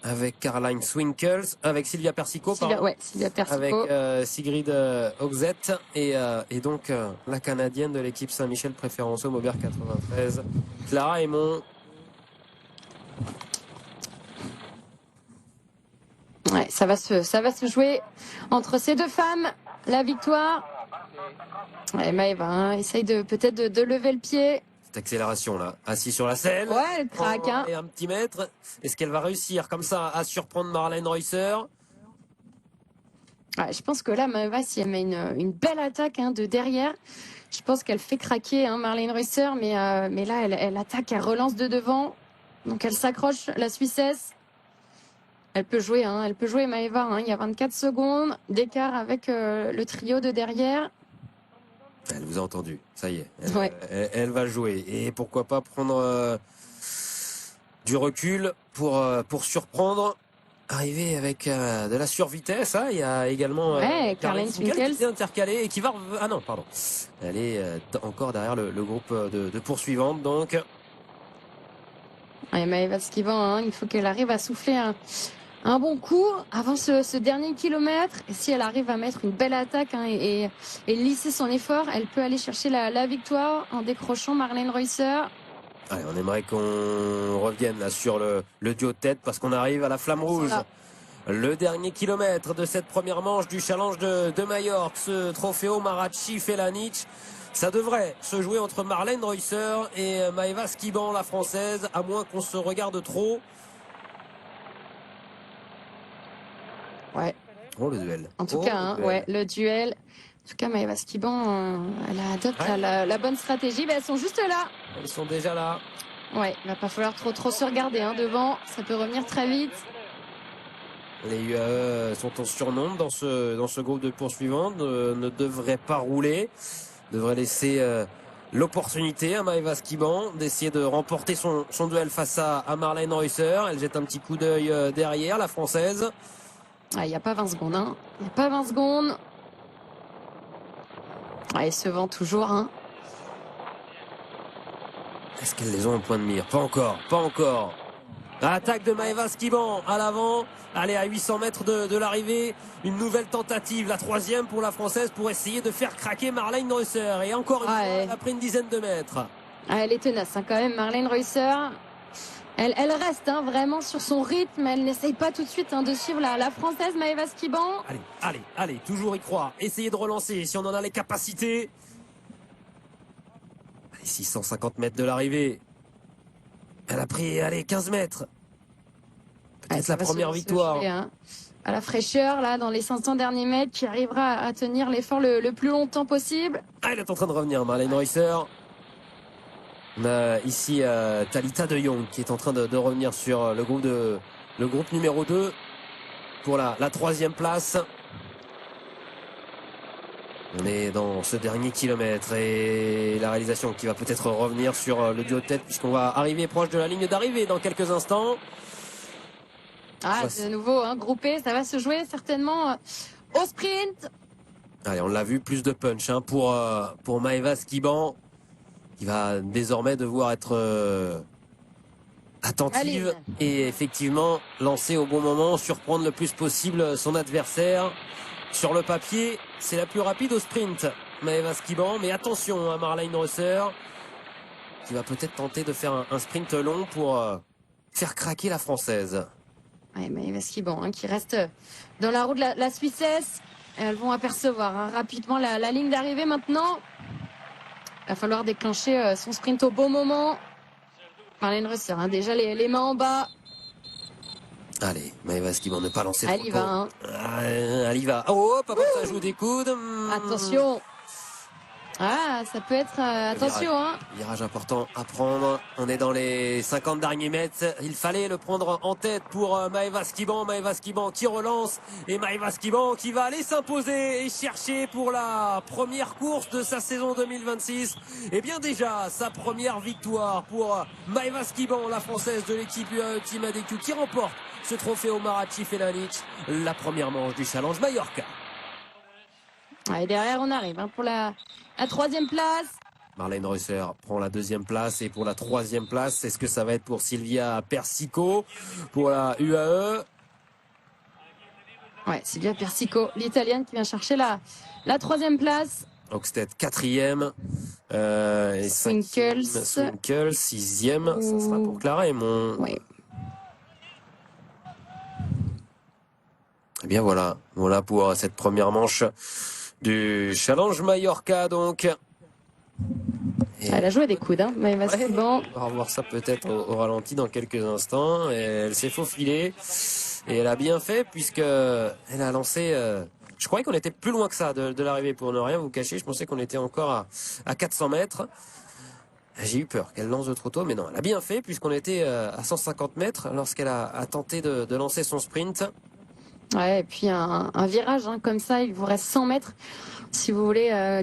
avec Caroline Swinkels, avec Sylvia Persico, Sylvia Persico. Avec Sigrid Hoxet et donc la Canadienne de l'équipe Saint-Michel Préférenceau Maubert 93, Clara Aymon. Ouais, ça va se jouer entre ces deux femmes, la victoire. Ouais, Maëva essaye peut-être de lever le pied. Cette accélération là, assis sur la selle. Ouais, elle craque. Et un petit mètre. Est-ce qu'elle va réussir comme ça à surprendre Marlène Reusser? Ouais, je pense que là, Maëva, si elle met une belle attaque de derrière, je pense qu'elle fait craquer Marlène Reusser. Mais là, elle attaque, elle relance de devant. Donc elle s'accroche, la Suissesse. Elle peut jouer Maëva. Il y a 24 secondes d'écart avec le trio de derrière. Elle vous a entendu, ça y est. Elle va jouer. Et pourquoi pas prendre du recul pour surprendre. Arriver avec de la survitesse. Il y a également Caroline Swinkels qui est intercalée et qui va... Ah non, pardon. Elle est encore derrière le groupe de poursuivantes. Donc... Ouais, Maëva Skiban, il faut qu'elle arrive à souffler un bon coup avant ce dernier kilomètre. Et si elle arrive à mettre une belle attaque et lisser son effort, elle peut aller chercher la victoire en décrochant Marlène Reusser. Allez, on aimerait qu'on revienne là sur le duo de tête parce qu'on arrive à la flamme rouge. Le dernier kilomètre de cette première manche du challenge de Majorque, ce Trofeo Maracci Felanic. Ça devrait se jouer entre Marlène Reusser et Maëva Skiban, la française, à moins qu'on se regarde trop. Ouais. Oh, le duel. En tout cas, le duel. En tout cas, Maëva Skiban, elle adopte la bonne stratégie. Elles sont juste là. Elles sont déjà là. Ouais, il va pas falloir trop se regarder devant. Ça peut revenir très vite. Les UAE sont en surnombre dans ce groupe de poursuivants. Ne devraient pas rouler. Devraient laisser l'opportunité à Maëva Skiban d'essayer de remporter son duel face à Marlène Reusser. Elle jette un petit coup d'œil derrière, la française. Il n'y a pas 20 secondes. Il n'y a pas 20 secondes. Elle se vend toujours. Est-ce qu'elles les ont en point de mire? Pas encore. Attaque de Maëva Skiban à l'avant. Allez, à 800 mètres de l'arrivée. Une nouvelle tentative, la troisième pour la française, pour essayer de faire craquer Marlène Reusser. Et encore une fois, après une dizaine de mètres. Elle est tenace quand même, Marlène Reusser. Elle reste vraiment sur son rythme. Elle n'essaye pas tout de suite de suivre la française Maëva Skiban. Allez, toujours y croire. Essayez de relancer si on en a les capacités. Allez, 650 mètres de l'arrivée. Elle a pris, 15 mètres. Peut-être la première victoire. À la fraîcheur, là, dans les 500 derniers mètres, qui arrivera à tenir l'effort le plus longtemps possible. Elle est en train de revenir, Marlène Reusser. On a ici Thalita de Jong qui est en train de revenir sur le groupe numéro 2 pour la troisième place. On est dans ce dernier kilomètre et la réalisation qui va peut-être revenir sur le duo de tête puisqu'on va arriver proche de la ligne d'arrivée dans quelques instants. De nouveau groupé, ça va se jouer certainement au sprint. Allez, on l'a vu, plus de punch pour Maëva Skiban qui va désormais devoir être attentive et effectivement lancer au bon moment, surprendre le plus possible son adversaire. Sur le papier, c'est la plus rapide au sprint, Maëva Skiban, mais attention à Marlène Reusser qui va peut-être tenter de faire un sprint long pour faire craquer la française. Ouais, Maëva Skiban qui reste dans la roue de la Suissesse. Elles vont apercevoir rapidement la ligne d'arrivée maintenant. Il va falloir déclencher son sprint au bon moment. Marlène Reusser, déjà les mains en bas. Allez, Maëva Skiban, ne pas lancer trop tôt. Elle y va. Oh, pas ça joue des coudes. Attention. Ça peut être... attention. Virage important à prendre. On est dans les 50 derniers mètres. Il fallait le prendre en tête pour Maëva Skiban. Maëva Skiban qui relance. Et Maëva Skiban qui va aller s'imposer et chercher pour la première course de sa saison 2026. Et bien déjà, sa première victoire pour Maëva Skiban, la française de l'équipe UAE Team ADQ, qui remporte ce trophée au Maracci Felanic, la première manche du challenge Majorque. Et derrière, on arrive pour la troisième place. Marlène Reusser prend la 2e place. Et pour la 3e place, est-ce que ça va être pour Silvia Persico pour la UAE? Ouais, Silvia Persico, l'italienne qui vient chercher la 3e place. Oxted 4e. Et Swinkels. Swinkels 6e. Ça sera pour Clara Aymon. Ouais. Et bien voilà pour cette première manche du Challenge Mallorca donc. Et elle a joué des coudes, hein, Maëva Skiban. On va revoir ça peut-être au ralenti dans quelques instants. Et elle s'est faufilée et elle a bien fait puisque elle a lancé. Je croyais qu'on était plus loin que ça de l'arrivée, pour ne rien vous cacher. Je pensais qu'on était encore à 400 mètres. J'ai eu peur qu'elle lance de trop tôt, mais non, elle a bien fait puisqu'on était à 150 mètres lorsqu'elle a tenté de lancer son sprint. Ouais, et puis un virage hein, comme ça, il vous reste 100 mètres si vous voulez